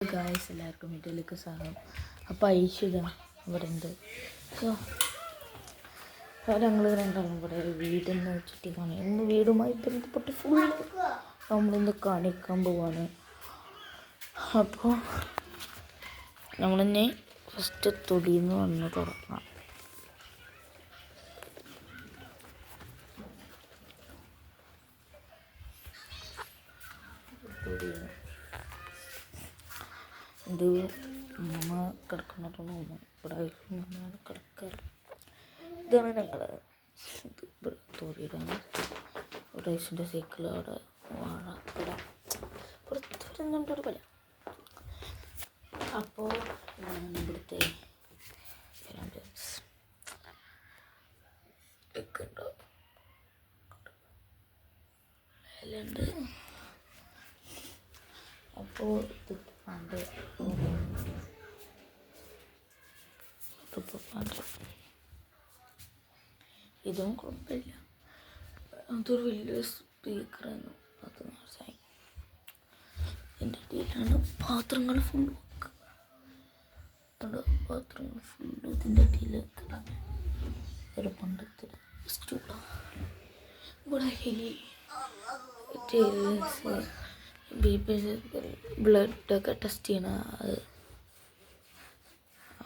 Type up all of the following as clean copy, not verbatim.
Guys എല്ലാവർക്കും വീട്ടിലേക്ക് സ്വാഗതം. അപ്പോൾ ഐശ്വര്യ ഇവിടെ ഉണ്ട്. ഞങ്ങൾ രണ്ടാളും ഇവിടെ വീടിന്ന് ചുറ്റിക്കാണ്. ഇന്ന് വീടുമായി ബന്ധപ്പെട്ട് ഫുള്ള് നമ്മളിന്ന് കാണിക്കാൻ പോവാണ്. അപ്പോൾ നമ്മളിന്ന് ഫസ്റ്റ് തൊടിയിൽ വന്ന് തുറക്കാം. ഇത് അമ്മ കിടക്കുന്നിടന്ന് തോന്നുന്നു. ഇവിടെ കിടക്കാറ്. ഇതാണ് ഞങ്ങൾ ഇവിടെ തൊടിയിലാണ്. ഇവിടെ ഐസിൻ്റെ സൈക്കിൾ അവിടെ വാഴ ഇവിടെ പുറത്ത് വരുന്നുണ്ടൊരു പല. അപ്പോൾ ഇവിടുത്തെ വെക്കുന്നുണ്ടോ ഉണ്ട്. അപ്പോൾ ഇതും കുഴപ്പമില്ല. അതൊരു വലിയ സ്പീക്കറായിരുന്നു. 10 മാസമായി. എൻ്റെ അടിയിലാണ് പാത്രങ്ങൾ ഫുൾ വെക്കുക. പാത്രങ്ങൾ ഫുള്ള് ഇതിൻ്റെ അടിയിൽ ഒരു പണ്ടത്തെ സ്റ്റൂളാണ്. ഇവിടെ BP ബ്ലഡൊക്കെ ടെസ്റ്റ് ചെയ്യണ അത്.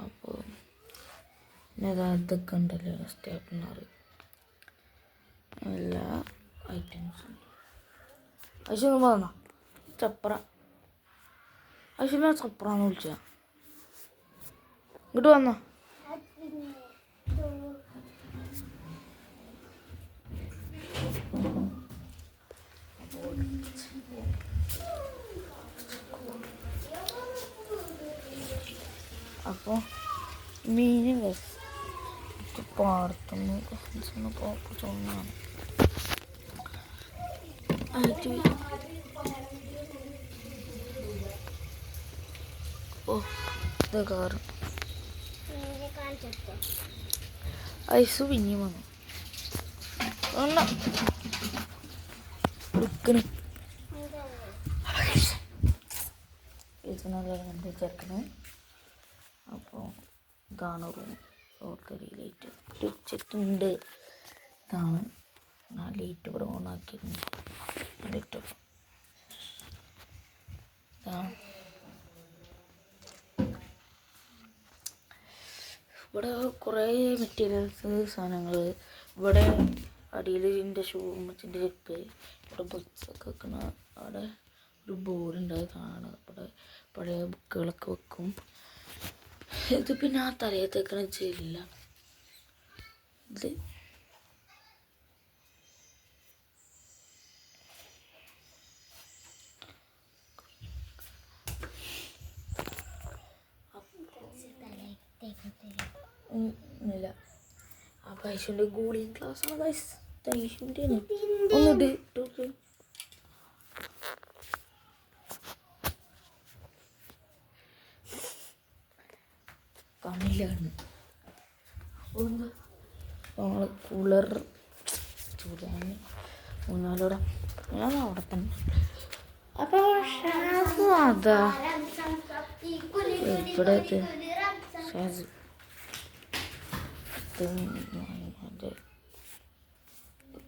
അപ്പോൾ ഇതൊക്കെ ഉണ്ടല്ലോ, സ്റ്റേപ്ലർ, എല്ലാ ഐറ്റംസും. അശ്വന്ന് വന്നോ? ചപ്ര അശ്വനെ ചപ്രാന്ന് വിളിച്ച ഇങ്ങോട്ട് വന്നോ? അപ്പോൾ മീൻ പാടത്തുനിന്ന് പോപ്പ് ചോന്നാണ്. ഓ ഇത് കാറ് ഐസ് പിന്നെയും വന്നു. ഇത് നല്ല കണ്ട് ചേർക്കണേ. അപ്പോൾ ഇതാണ് റോഡ് ലൈറ്റ് വെച്ചിട്ടുണ്ട്. ഇതാണ് ആ ലൈറ്റ് ഇവിടെ ഓണാക്കിയിട്ടുണ്ട്. ലൈറ്റ് ഇതാണ്. ഇവിടെ കുറേ മെറ്റീരിയൽസ് സാധനങ്ങൾ. ഇവിടെ അടിയിൽ എൻ്റെ ഷൂ മച്ചിൻ്റെ ചെപ്പ്. ഇവിടെ ബുക്സൊക്കെ വെക്കണ അവിടെ ഒരു ബോർഡുണ്ട്. അതാണ് ഇവിടെ പഴയ ബുക്കുകളൊക്കെ വെക്കും. ഇത് പിന്നെ ആ തലയത്തേക്കണ ചെയ്യില്ല. ഇത് ഇല്ല. അപ്പം ഐശ്വൻ്റെ കൂളിങ് ക്ലാസ്സാണ് ഗൈസ്. ഐശ്വൻ്റെ ഒന്നിട്ട് ഇട്ടു. കണ്ണിലാണ് ഒന്ന് ഞങ്ങൾ കൂളർ ചൂടാൻ 3-4 ഞാൻ അവിടെ തന്നെ. അപ്പോൾ അതാ ഇവിടെ ഷാസ്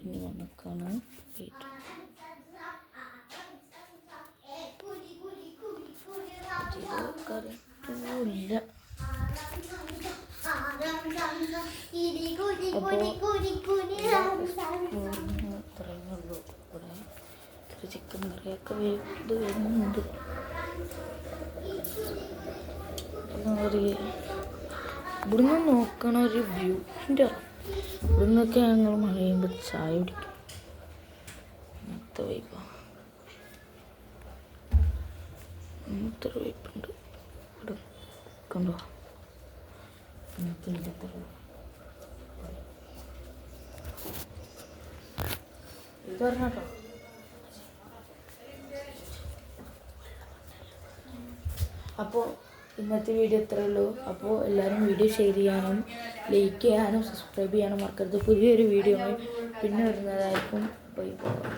ഇനി വന്നക്കാണ് ഇല്ല. ഇത്രയുള്ളൂ. ഇവിടെ ചിക്കൻ കറിയൊക്കെ വരുന്നുണ്ട്. ഇവിടുന്ന് നോക്കണ ഒരു വ്യൂവിൻ്റെ ഇവിടുന്നൊക്കെ ഞങ്ങൾ മഴ ചെയ്യുമ്പോൾ ചായ കുടിക്കും. അങ്ങനത്തെ വൈപ്പാണ്. അങ്ങനത്തെ ഒരു വൈപ്പുണ്ട് ഇവിടെ. കണ്ടോ? ഇത് പറഞ്ഞോ. അപ്പോൾ ഇന്നത്തെ വീഡിയോ ഇത്രയേ ഉള്ളൂ. അപ്പോൾ എല്ലാവരും വീഡിയോ ഷെയർ ചെയ്യാനും ലൈക്ക് ചെയ്യാനും സബ്സ്ക്രൈബ് ചെയ്യാനും മറക്കരുത്. പുതിയൊരു വീഡിയോ പിന്നെ വരുന്നതായിരിക്കും. പോയി പോകാം.